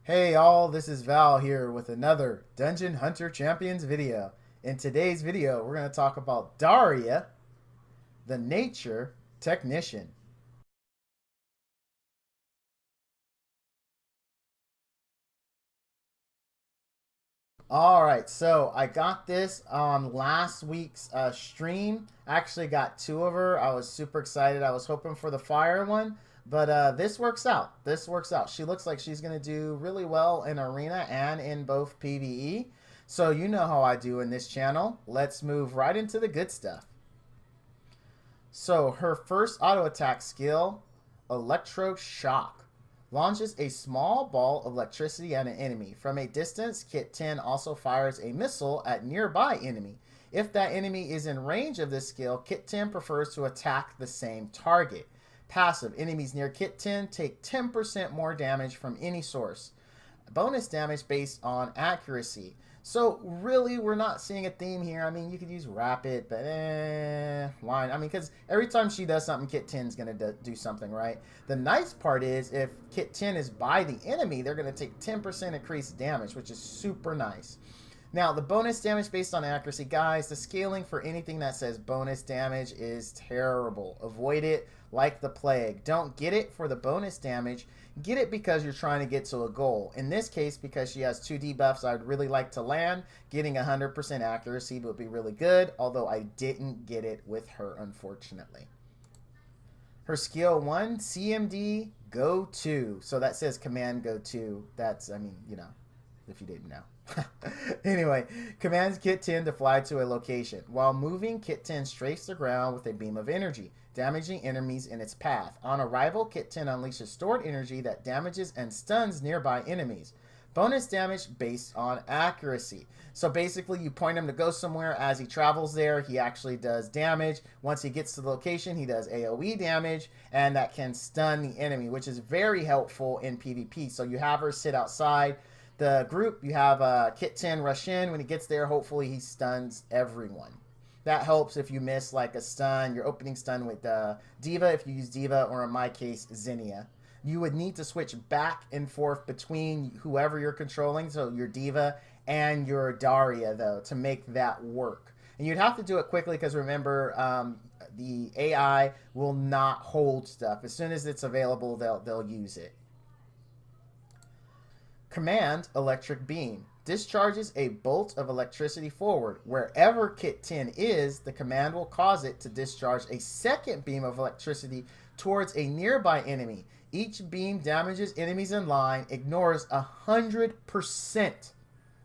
Hey all, this is Val here with another Dungeon Hunter Champions video. In today's video, we're going to talk about Daria, the Nature Technician. Alright, so I got this on last week's stream. I actually got two of her. I was super excited. I was hoping for the fire one, but this works out. This works out. She looks like she's going to do really well in Arena and in both PvE. So you know how I do in this channel. Let's move right into the good stuff. So her first auto attack skill, Electro Shock, launches a small ball of electricity at an enemy. From a distance, Kit 10 also fires a missile at nearby enemy. If that enemy is in range of this skill, Kit 10 prefers to attack the same target. Passive, enemies near Kit 10 take 10% more damage from any source. Bonus damage based on accuracy. So really, we're not seeing a theme here. I mean, you could use Rapid, but why? I mean, because every time she does something, Kit 10 is going to do something, right? The nice part is if Kit 10 is by the enemy, they're going to take 10% increased damage, which is super nice. Now, the bonus damage based on accuracy, guys, the scaling for anything that says bonus damage is terrible. Avoid it like the plague. Don't get it for the bonus damage. Get it because you're trying to get to a goal. In this case, because she has two debuffs I'd really like to land, getting 100% accuracy would be really good, although I didn't get it with her, unfortunately. Her skill 1, CMD, go to. So that says command go to. That's, I mean, you know, if you didn't know. Anyway, commands Kit 10 to fly to a location. While moving, Kit 10 strafes the ground with a beam of energy, damaging enemies in its path. On arrival, Kit 10 unleashes stored energy that damages and stuns nearby enemies. Bonus damage based on accuracy. So basically, you point him to go somewhere. As he travels there, he actually does damage. Once he gets to the location, he does AoE damage, and that can stun the enemy, which is very helpful in PvP. So you have her sit outside the group, you have Kit 10 rush in. When he gets there, hopefully he stuns everyone. That helps if you miss like a stun, your opening stun with Diva, if you use Diva, or in my case, Zinnia. You would need to switch back and forth between whoever you're controlling, so your Diva and your Daria, though, to make that work. And you'd have to do it quickly because remember, the AI will not hold stuff. As soon as it's available, they'll use it. Command Electric Beam discharges a bolt of electricity forward. Wherever Kit 10 is, the command will cause it to discharge a second beam of electricity towards a nearby enemy. Each beam damages enemies in line, ignores 100%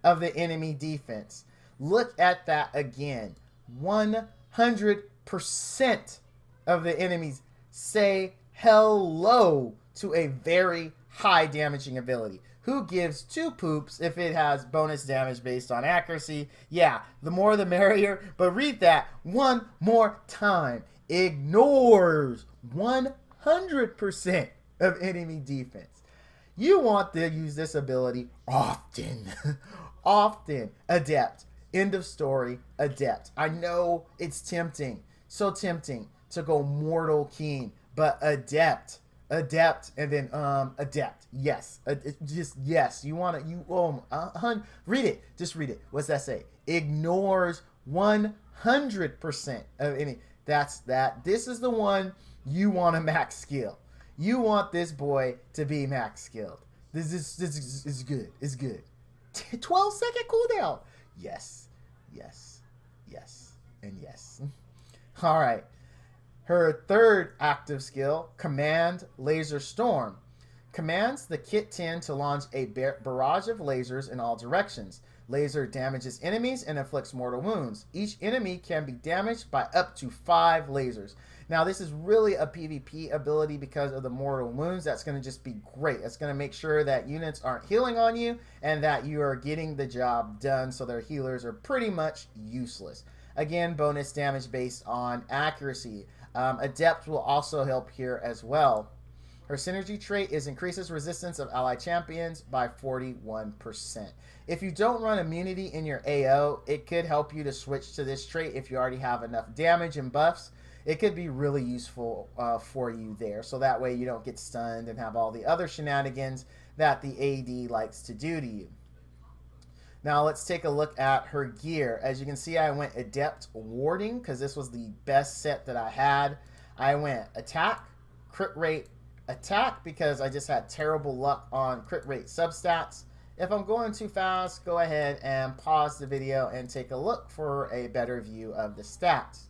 of the enemy defense. Look at that again. 100% of the enemies say hello to a very high damaging ability. Who gives two poops if it has bonus damage based on accuracy? Yeah, the more the merrier, but read that one more time. Ignores 100% of enemy defense. You want to use this ability often. Often. Adept. End of story. Adept. I know it's tempting. So tempting to go Mortal Keen, but Adept. Adept, and then adept. Yes, just yes. You want to read it. Just read it. What's that say? Ignores 100% of any. That's that. This is the one you want to max skill. You want this boy to be max skilled. This is good. It's good. 12-second cooldown. Yes, yes, yes, and yes. All right. Her third active skill, Command Laser Storm, commands the Kit 10 to launch a barrage of lasers in all directions. Laser damages enemies and inflicts mortal wounds. Each enemy can be damaged by up to 5 lasers. Now, this is really a PvP ability because of the mortal wounds. That's going to just be great. It's going to make sure that units aren't healing on you and that you are getting the job done, so their healers are pretty much useless. Again, bonus damage based on accuracy. Adept will also help here as well. Her synergy trait is increases resistance of allied champions by 41%. If you don't run immunity in your AO, it could help you to switch to this trait if you already have enough damage and buffs. It could be really useful for you there. So that way you don't get stunned and have all the other shenanigans. that the AD likes to do to you. Now let's take a look at her gear. As you can see, I went Adept Warding because this was the best set that I had. I went Attack, Crit Rate, Attack because I just had terrible luck on Crit Rate substats. If I'm going too fast, go ahead and pause the video and take a look for a better view of the stats.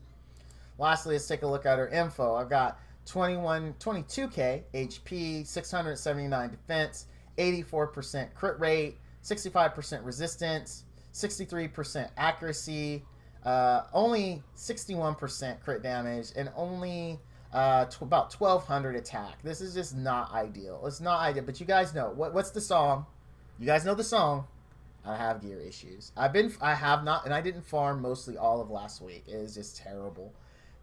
Lastly, let's take a look at her info. I've got 22k HP, 679 defense, 84% crit rate, 65% resistance, 63% accuracy, only 61% crit damage, and only about 1200 attack. This is just not ideal. It's not ideal, but you guys know what's the song? You guys know the song. I have gear issues. I have not, and I didn't farm mostly all of last week. It was just terrible.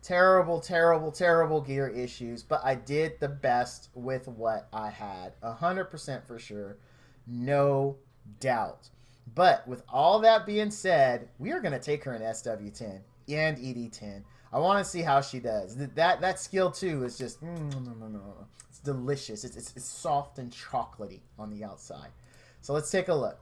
Terrible gear issues, but I did the best with what I had. 100% for sure. No doubt. But with all that being said, we are going to take her in SW10 and ED10. I want to see how she does. That skill too is just it's delicious. It's soft and chocolatey on the outside. So let's take a look.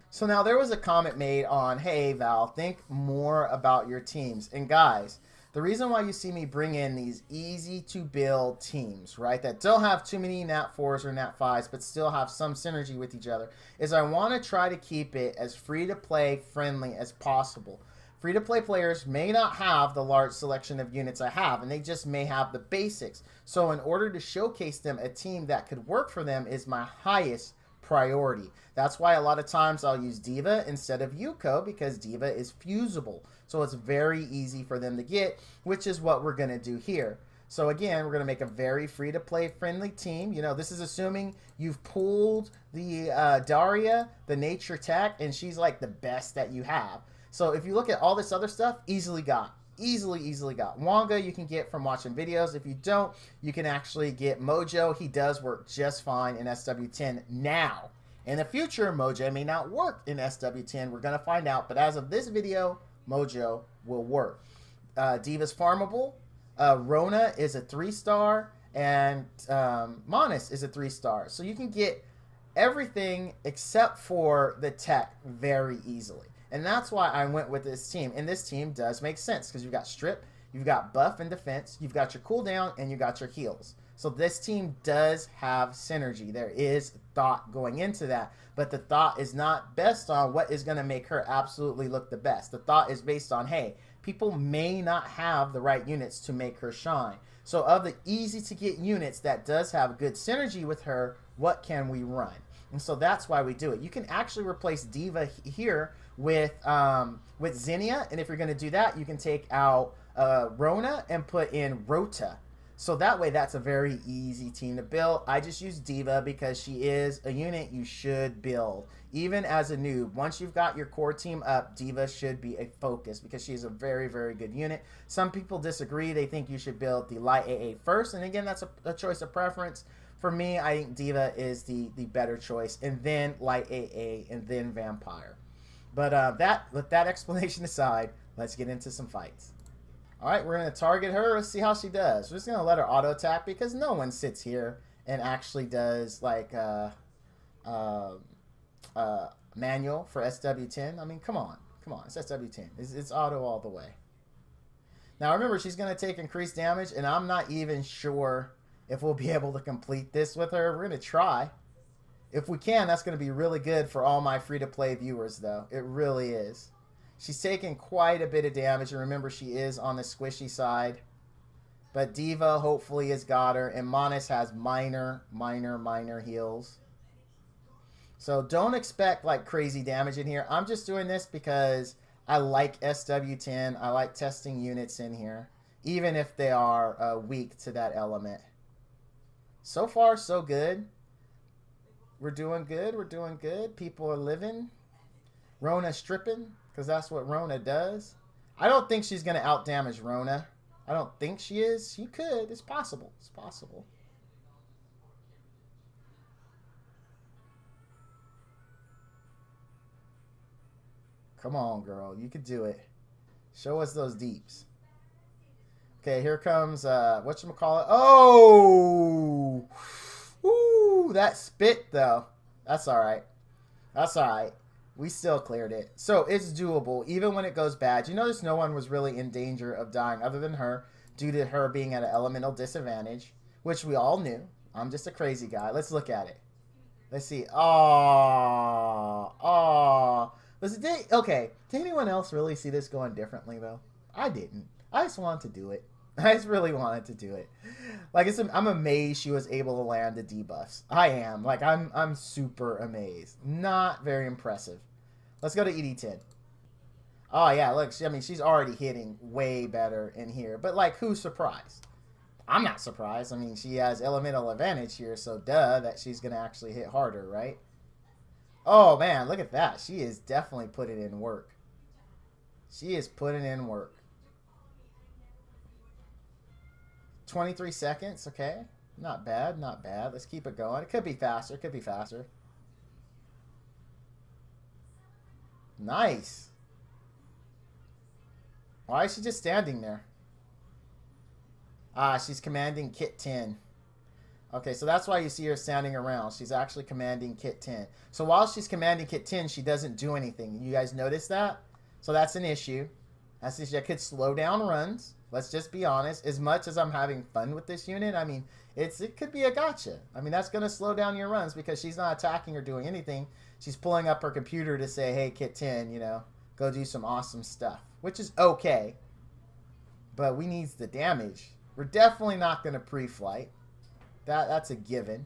So now there was a comment made on, hey Val, think more about your teams. And guys, the reason why you see me bring in these easy to build teams, right, that don't have too many nat 4s or nat 5s, but still have some synergy with each other, is I want to try to keep it as free to play friendly as possible. Free to play players may not have the large selection of units I have, and they just may have the basics. So in order to showcase them a team that could work for them is my highest priority. That's why a lot of times I'll use Diva instead of Yuko, because Diva is fusible. So it's very easy for them to get, which is what we're going to do here. So again, we're going to make a very free-to-play friendly team. You know, this is assuming you've pulled the Daria, the nature tech, and she's like the best that you have. So if you look at all this other stuff, easily got. Easily got. Wonga you can get from watching videos. If you don't, you can actually get Mojo. He does work just fine in SW10 now. In the future, Mojo may not work in SW10. We're going to find out. But as of this video, Mojo will work. Diva's farmable. Rona is a 3-star. And Monis is a 3-star. So you can get everything except for the tech very easily. And that's why I went with this team. And this team does make sense because you've got strip, you've got buff and defense, you've got your cooldown, and you got your heals. So this team does have synergy. There is thought going into that. But the thought is not based on what is going to make her absolutely look the best. The thought is based on, hey, people may not have the right units to make her shine. So of the easy to get units that does have good synergy with her, what can we run? And so that's why we do it. You can actually replace Diva here with Xenia, and if you're going to do that, you can take out Rona and put in Rota. So that way, that's a very easy team to build. I just use Diva because she is a unit you should build. Even as a noob, once you've got your core team up, Diva should be a focus because she's a very good unit. Some people disagree. They think you should build the light AA first, and again, that's a choice of preference. For me, I think Diva is the better choice, and then light AA, and then Vampire. But with that explanation aside, let's get into some fights. All right, we're going to target her. Let's see how she does. We're just going to let her auto attack because no one sits here and actually does like manual for SW10. I mean, come on. It's SW10. It's auto all the way. Now remember, she's going to take increased damage, and I'm not even sure if we'll be able to complete this with her. We're going to try. If we can, that's going to be really good for all my free-to-play viewers, though. It really is. She's taking quite a bit of damage, and remember, she is on the squishy side. But Diva, hopefully, has got her, and Monis has minor heals. So don't expect, like, crazy damage in here. I'm just doing this because I like SW10. I like testing units in here, even if they are weak to that element. So far, so good. We're doing good. People are living. Rona stripping, because that's what Rona does. I don't think she's going to outdamage Rona. I don't think she is. She could. It's possible. It's possible. Come on, girl. You could do it. Show us those deeps. Okay, here comes, whatchamacallit. Oh! Ooh! Woo, that spit though. That's all right. That's all right. We still cleared it. So it's doable, even when it goes bad. You notice no one was really in danger of dying other than her, due to her being at an elemental disadvantage, which we all knew. I'm just a crazy guy. Let's look at it. Let's see. Oh. Okay. Did anyone else really see this going differently, though? I didn't. I just wanted to do it. I just really wanted to do it. Like, I'm amazed she was able to land the debuffs. I am. Like, I'm super amazed. Not very impressive. Let's go to ED10. Oh, yeah, look. I mean, she's already hitting way better in here. But, like, who's surprised? I'm not surprised. I mean, she has elemental advantage here, so duh, that she's going to actually hit harder, right? Oh, man, look at that. She is definitely putting in work. She is putting in work. 23 seconds, okay. Not bad, not bad. Let's keep it going. It could be faster, could be faster. Nice. Why is she just standing there? Ah, she's commanding Kit 10. Okay, so that's why you see her standing around. She's actually commanding Kit 10. So while she's commanding Kit 10, she doesn't do anything. You guys notice that? So that's an issue. That's an issue. That could slow down runs. Let's just be honest. As much as I'm having fun with this unit, I mean, it could be a gotcha. I mean, that's going to slow down your runs because she's not attacking or doing anything. She's pulling up her computer to say, hey, Kit 10, you know, go do some awesome stuff, which is okay. But we need the damage. We're definitely not going to pre-flight. That's a given.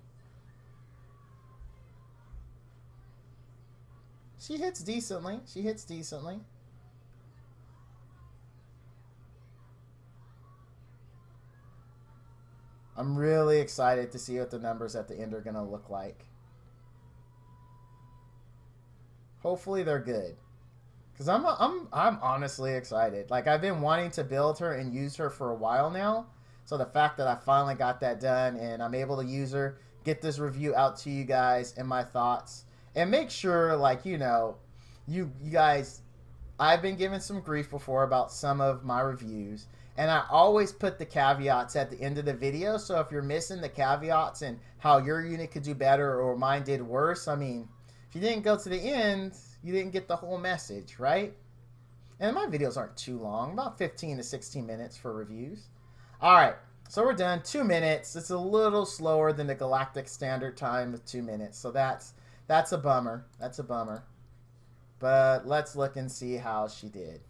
She hits decently. She hits decently. I'm really excited to see what the numbers at the end are going to look like. Hopefully they're good. Because I'm honestly excited. Like, I've been wanting to build her and use her for a while now. So the fact that I finally got that done and I'm able to use her, get this review out to you guys and my thoughts. And make sure, like, you know, you guys, I've been given some grief before about some of my reviews. And I always put the caveats at the end of the video. So if you're missing the caveats and how your unit could do better or mine did worse, I mean, if you didn't go to the end, you didn't get the whole message, right? And my videos aren't too long, about 15 to 16 minutes for reviews. All right, so we're done. 2 minutes. It's a little slower than the Galactic Standard Time of 2 minutes. So that's a bummer. That's a bummer. But let's look and see how she did.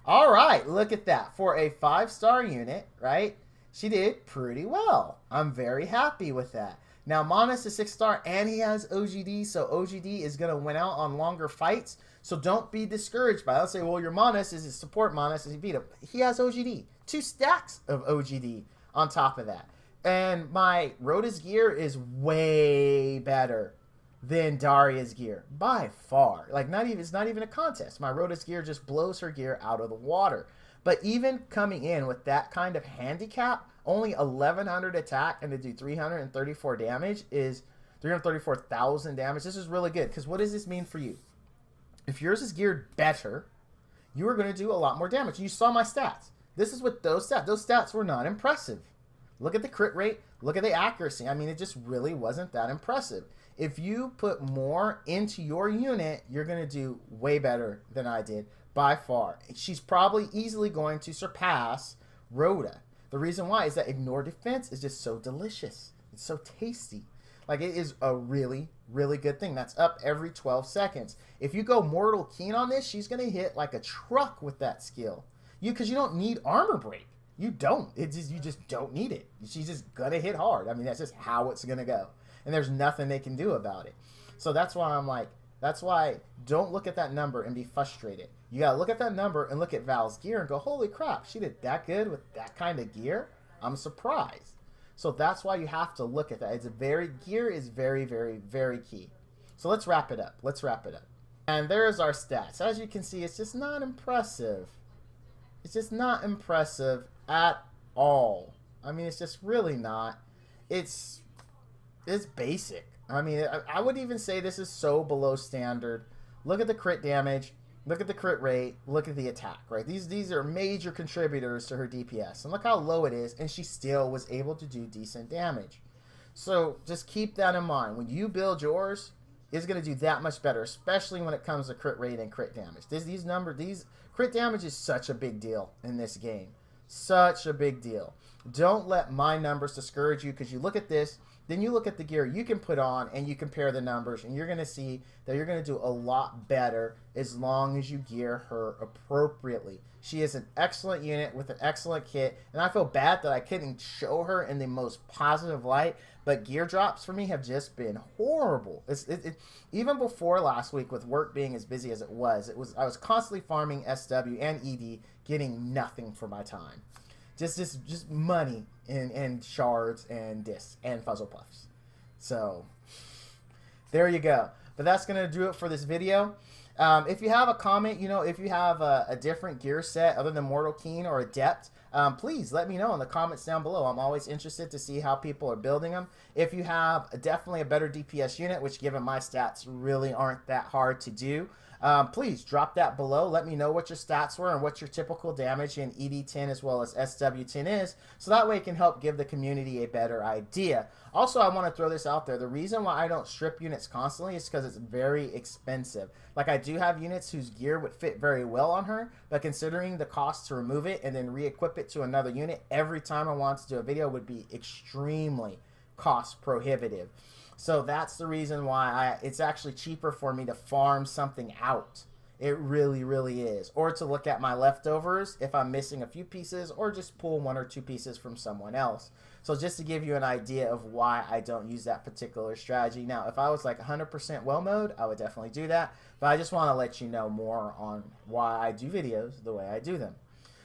All right, look at that. For a 5-star unit, right, she did pretty well. I'm very happy with that. Now, Monas is 6-star, and he has OGD, so OGD is going to win out on longer fights. So don't be discouraged by it. I'll say, well, your Monas is his support Monas, as he beat him. He has OGD. 2 stacks of OGD on top of that. And my Rhoda's gear is way better than Daria's gear by far. Like, it's not even a contest. My Rhoda's gear just blows her gear out of the water. But even coming in with that kind of handicap, only 1100 attack and to do 334 damage is 334,000 damage. This is really good because what does this mean for you? If yours is geared better, you are going to do a lot more damage. You saw my stats. This is with those stats. Those stats were not impressive. Look at the crit rate. Look at the accuracy. I mean, it just really wasn't that impressive. If you put more into your unit, you're going to do way better than I did by far. She's probably easily going to surpass Rhoda. The reason why is that Ignore Defense is just so delicious. It's so tasty. Like, it is a really, really good thing. That's up every 12 seconds. If you go Mortal Keen on this, she's going to hit like a truck with that skill. Because you don't need Armor Break. You don't. You just don't need it. She's just going to hit hard. I mean, that's just how it's going to go. And there's nothing they can do about it. So that's why I'm like, that's why don't look at that number and be frustrated. You got to look at that number and look at Val's gear and go, holy crap, she did that good with that kind of gear? I'm surprised. So that's why you have to look at that. Gear is very, very, very key. So let's wrap it up. Let's wrap it up. And there's our stats. As you can see, it's just not impressive. It's just not impressive at all. I mean, it's just really not. It's basic. I mean, I would even say this is so below standard. Look at the crit damage. Look at the crit rate. Look at the attack, right? These are major contributors to her DPS. And look how low it is, and she still was able to do decent damage. So just keep that in mind. When you build yours, it's going to do that much better, especially when it comes to crit rate and crit damage. These crit damage is such a big deal in this game. Such a big deal. Don't let my numbers discourage you, because you look at this, then you look at the gear you can put on, and you compare the numbers, and you're going to see that you're going to do a lot better as long as you gear her appropriately. She is an excellent unit with an excellent kit, and I feel bad that I couldn't show her in the most positive light, but gear drops for me have just been horrible. Even before last week, with work being as busy as it was, I was constantly farming SW and ED, getting nothing for my time. Just money and shards and discs and fuzzle puffs. So there you go. But that's gonna do it for this video. If you have a comment, if you have a different gear set other than Mortal Keen or Adept, please let me know in the comments down below. I'm always interested to see how people are building them. If you have definitely a better DPS unit, which given my stats really aren't that hard to do, please drop that below. Let me know what your stats were and what your typical damage in ED10 as well as SW10 is, so that way it can help give the community a better idea. Also, I want to throw this out there. The reason why I don't strip units constantly is because it's very expensive. Like, I do have units whose gear would fit very well on her, but considering the cost to remove it and then re-equip it to another unit every time I want to do a video would be extremely cost prohibitive. So that's the reason why it's actually cheaper for me to farm something out. It really, really is. Or to look at my leftovers if I'm missing a few pieces, or just pull 1 or 2 pieces from someone else. So just to give you an idea of why I don't use that particular strategy. Now, if I was like 100% well mode, I would definitely do that. But I just want to let you know more on why I do videos the way I do them.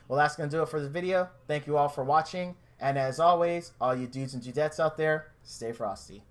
Well, that's going to do it for this video. Thank you all for watching. And as always, all you dudes and dudettes out there, stay frosty.